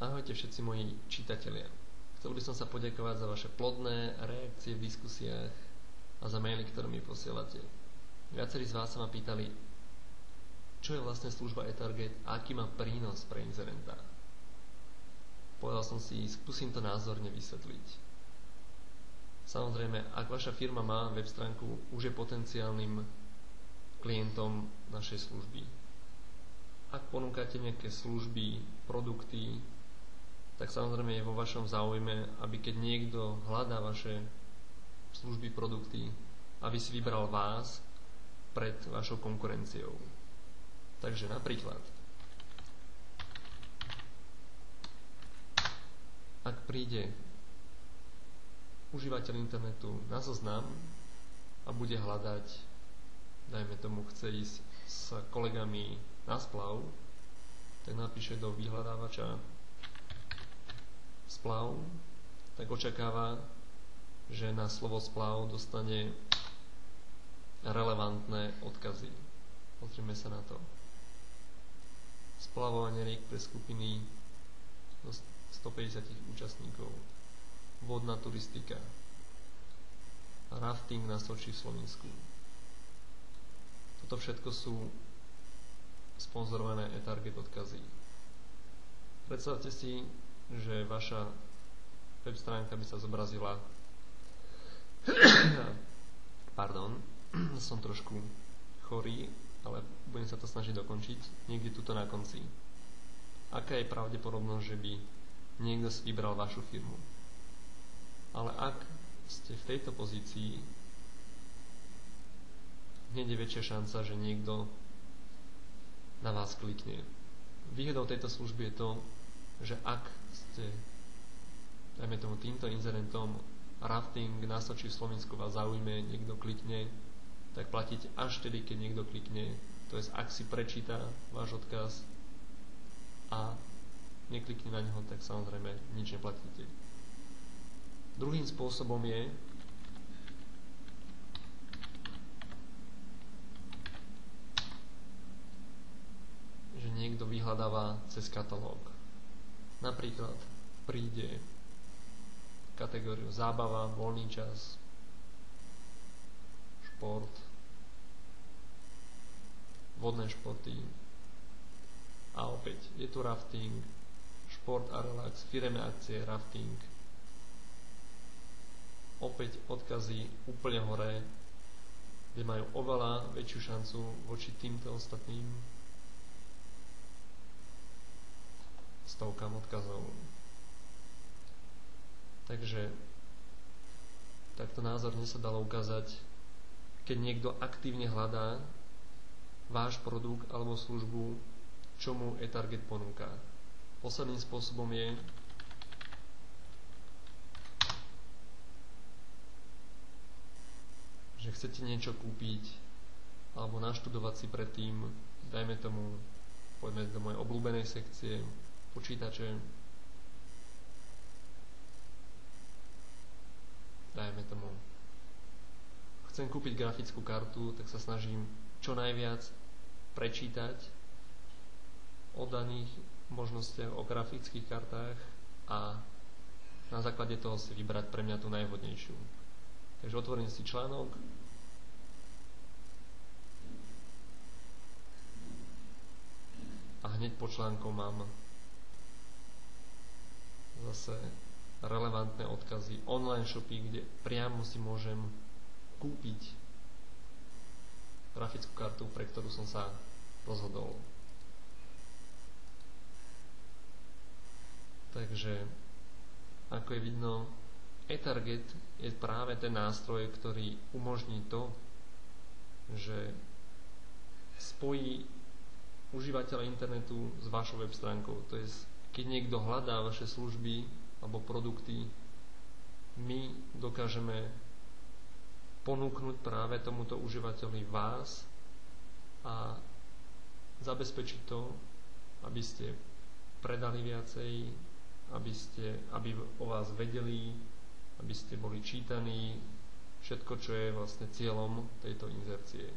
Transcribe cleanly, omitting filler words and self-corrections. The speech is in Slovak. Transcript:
Ahojte všetci moji čitatelia. Chcel by som sa poďakovať za vaše plodné reakcie v diskusiách a za maily, ktoré mi posielate. Viacerí z vás sa ma pýtali, čo je vlastne služba eTarget a aký má prínos pre inzerenta. Povedal som si, skúsim to názorne vysvetliť. Samozrejme, ak vaša firma má web stránku, už je potenciálnym klientom našej služby. Ak ponúkate nejaké služby, produkty, tak samozrejme je vo vašom záujme, aby keď niekto hľadá vaše služby, produkty, aby si vybral vás pred vašou konkurenciou. Takže napríklad, ak príde užívateľ internetu na zoznam a bude hľadať, dajme tomu, chce ísť s kolegami na splav, tak napíše do vyhľadávača splav, tak očakáva, že na slovo splav dostane relevantné odkazy. Pozrime sa na to. Splavovanie riek pre skupiny 150 účastníkov, vodná turistika, rafting na Soči v Slovensku. Toto všetko sú sponzorované eTarget odkazy. Predstavte si, že vaša web stránka by sa zobrazila pardon, som trošku chorý, ale budem sa to snažiť dokončiť niekde tuto na konci. Aká je pravdepodobnosť, že by niekto si vybral vašu firmu? Ale ak ste v tejto pozícii, hneď je väčšia šanca, že niekto na vás klikne. Výhodou tejto služby je to, že ak ste, dajme tomu, týmto inzerentom rafting na Soči v Slovensku vás zaujme, niekto klikne, tak platíte až vtedy, keď niekto klikne. To je, ak si prečíta váš odkaz a neklikne na neho, tak samozrejme nič neplatíte. Druhým spôsobom je, že niekto vyhľadáva cez katalóg. Napríklad príde kategóriu zábava, voľný čas, šport, vodné športy a opäť je tu rafting, šport a relax, firemné akcie, rafting. Opäť odkazy úplne hore, kde majú oveľa väčšiu šancu voči týmto ostatným stovkám odkazov. Takže takto názorne sa dalo ukázať, keď niekto aktívne hľadá váš produkt alebo službu, čo mu eTarget ponúka. Posledným spôsobom je, že chcete niečo kúpiť alebo naštudovať si predtým, dajme tomu, poďme do mojej obľúbenej sekcie, počítače, dajme tomu, chcem kúpiť grafickú kartu, tak sa snažím čo najviac prečítať o daných možnostiach, o grafických kartách a na základe toho si vybrať pre mňa tú najvhodnejšiu. Takže otvorím si článok, a hneď po článku mám zase relevantné odkazy, online shopy, kde priamo si môžem kúpiť grafickú kartu, pre ktorú som sa rozhodol. Takže, ako je vidno, eTarget je práve ten nástroj, ktorý umožní to, že spojí užívateľa internetu s vašou web stránkou. To je, keď niekto hľadá vaše služby alebo produkty, my dokážeme ponúknuť práve tomuto užívateľovi vás a zabezpečiť to, aby ste predali viacej, aby o vás vedeli, aby ste boli čítaní, všetko, čo je vlastne cieľom tejto inzercie.